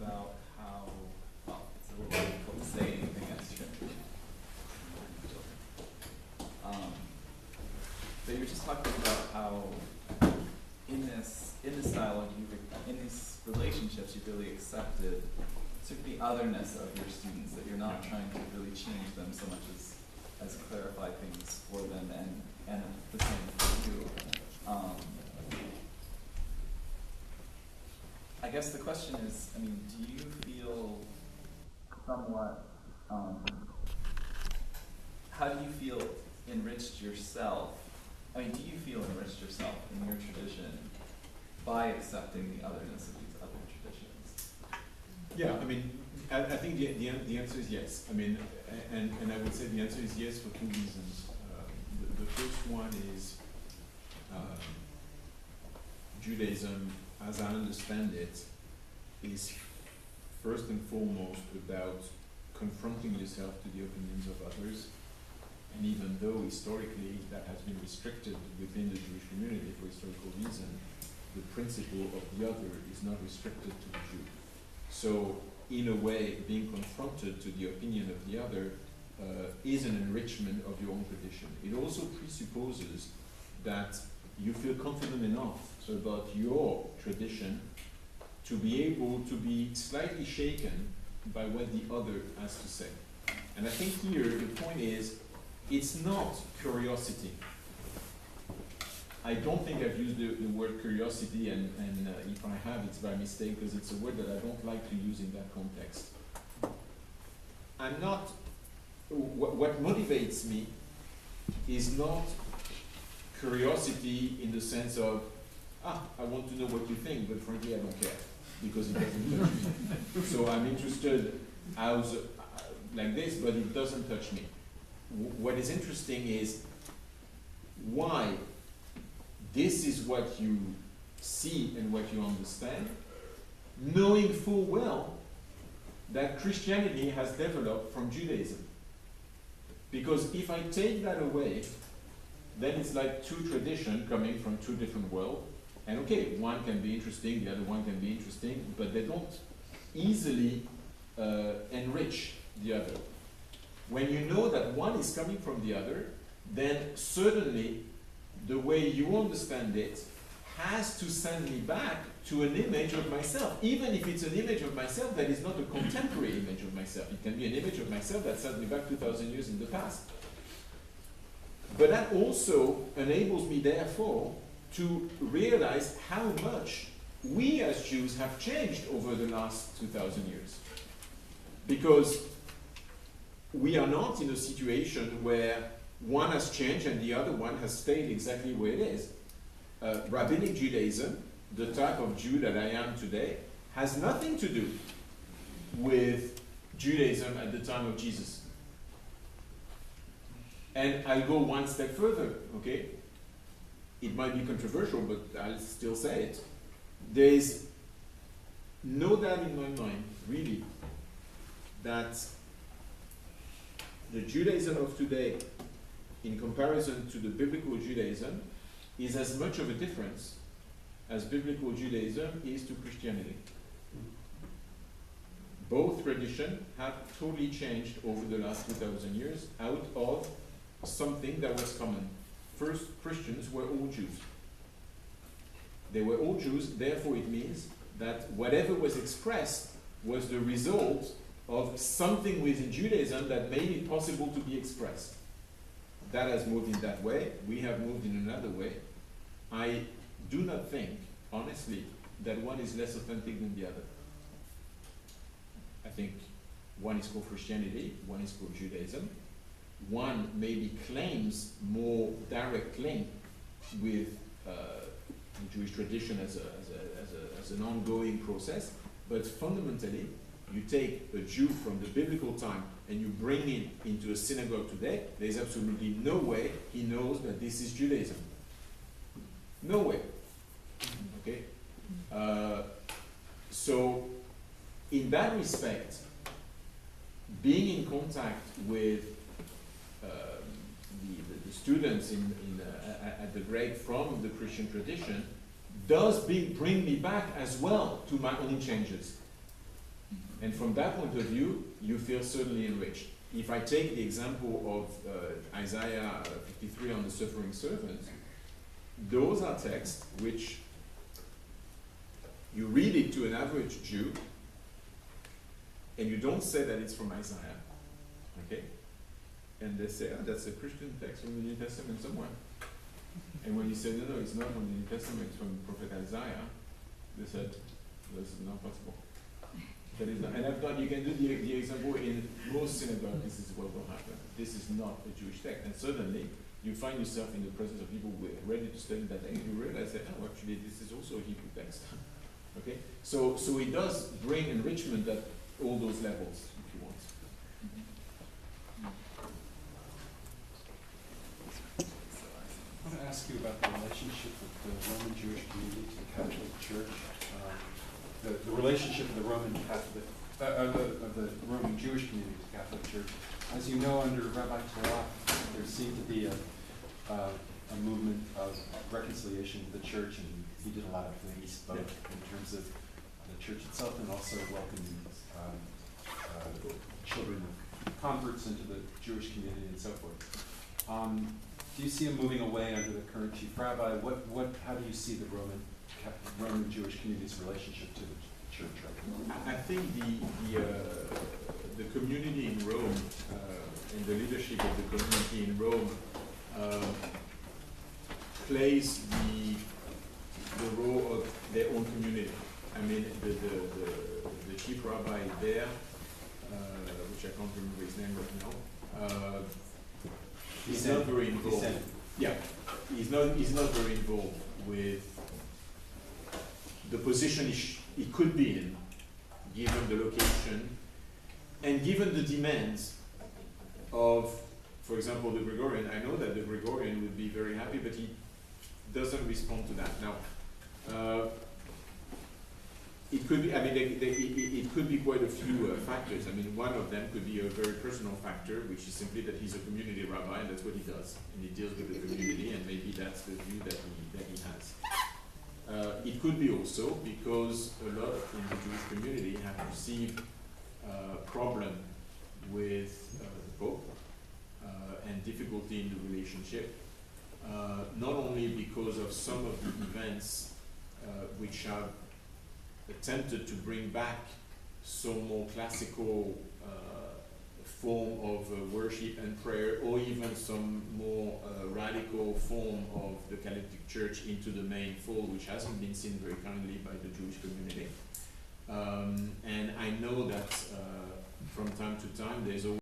about how, well, it's a little difficult to say anything extra. But you're just talking about how in this dialogue, in these relationships, you've really accepted sort of the otherness of your students, that you're not trying to really change them so much as clarify things for them and the same for you. I guess the question is, I mean, do you feel somewhat, how do you feel enriched yourself? I mean, do you feel enriched yourself in your tradition by accepting the otherness of these other traditions? Yeah, I mean, I think the answer is yes. I mean, and I would say the answer is yes for two reasons. The first one is Judaism, as I understand it, is first and foremost about confronting yourself to the opinions of others. And even though historically that has been restricted within the Jewish community for historical reason, the principle of the other is not restricted to the Jew. So, in a way, being confronted to the opinion of the other is an enrichment of your own tradition. It also presupposes that you feel confident enough about your tradition to be able to be slightly shaken by what the other has to say. And I think here the point is, it's not curiosity. I don't think I've used the word curiosity, and if I have, it's by mistake, because it's a word that I don't like to use in that context. I'm not, what motivates me is not curiosity in the sense of, I want to know what you think, but frankly I don't care, because it doesn't touch me. So I'm interested like this, but it doesn't touch me. What is interesting is why this is what you see and what you understand, knowing full well that Christianity has developed from Judaism. Because if I take that away, then it's like two traditions coming from two different worlds. And okay, one can be interesting, the other one can be interesting, but they don't easily enrich the other. When you know that one is coming from the other, then certainly the way you understand it has to send me back to an image of myself, even if it's an image of myself that is not a contemporary image of myself. It can be an image of myself that sends me back 2,000 years in the past. But that also enables me, therefore, to realize how much we as Jews have changed over the last 2,000 years. Because we are not in a situation where one has changed and the other one has stayed exactly where it is. Rabbinic Judaism, the type of Jew that I am today, has nothing to do with Judaism at the time of Jesus. And I'll go one step further, okay? It might be controversial, but I'll still say it. There is no doubt in my mind, really, that the Judaism of today, in comparison to the biblical Judaism, is as much of a difference as biblical Judaism is to Christianity. Both traditions have totally changed over the last 2,000 years out of something that was common. First, Christians were all Jews. They were all Jews, therefore it means that whatever was expressed was the result of something within Judaism that made it possible to be expressed. That has moved in that way. We have moved in another way. I do not think, honestly, that one is less authentic than the other. I think one is called Christianity, one is called Judaism. One maybe claims more direct link with the Jewish tradition as an ongoing process, but fundamentally, you take a Jew from the biblical time and you bring him into a synagogue today, there's absolutely no way he knows that this is Judaism. No way. Okay? So, in that respect, being in contact with the students at the Greg from the Christian tradition does bring me back as well to my own changes. And from that point of view, you feel certainly enriched. If I take the example of Isaiah 53 on the suffering servant, those are texts which you read it to an average Jew, and you don't say that it's from Isaiah, okay? And they say, oh, that's a Christian text from the New Testament somewhere. And when you say, no, it's not from the New Testament, it's from Prophet Isaiah, they said, this is not possible. That is not, and I've done, you can do the example in most synagogues, this is what will happen. This is not a Jewish text. And suddenly, you find yourself in the presence of people who are ready to study that text, and you realize that, oh, actually, this is also a Hebrew text. Okay? So it does bring enrichment at all those levels, if you want. I want to ask you about the relationship of the Roman Jewish community to the Catholic Church. The relationship of the Roman Catholic, of the Roman Jewish community to the Catholic Church. As you know, under Rabbi Pt5, there seemed to be a movement of reconciliation with the church, and he did a lot of things, both in terms of the church itself and also welcoming children of converts into the Jewish community and so forth. Do you see him moving away under the current chief rabbi? How do you see the Roman Jewish community's relationship to the church right now? I think the community in Rome and the leadership of the community in Rome plays the role of their own community. I mean, the chief rabbi there, which I can't remember his name right now, he's not very involved. Yeah, he's not very involved with the position he could be in, given the location, and given the demands of, for example, the Gregorian. I know that the Gregorian would be very happy, but he doesn't respond to that. Now, it could be, I mean, it could be quite a few factors. I mean, one of them could be a very personal factor, which is simply that he's a community rabbi, and that's what he does. And he deals with the community, and maybe that's the view that he has. It could be also because a lot in the Jewish community have perceived problem with the Pope and difficulty in the relationship, not only because of some of the events which have attempted to bring back some more classical form of worship and prayer, or even some more radical form of the Catholic Church into the main fold, which hasn't been seen very kindly by the Jewish community. And I know that from time to time there's always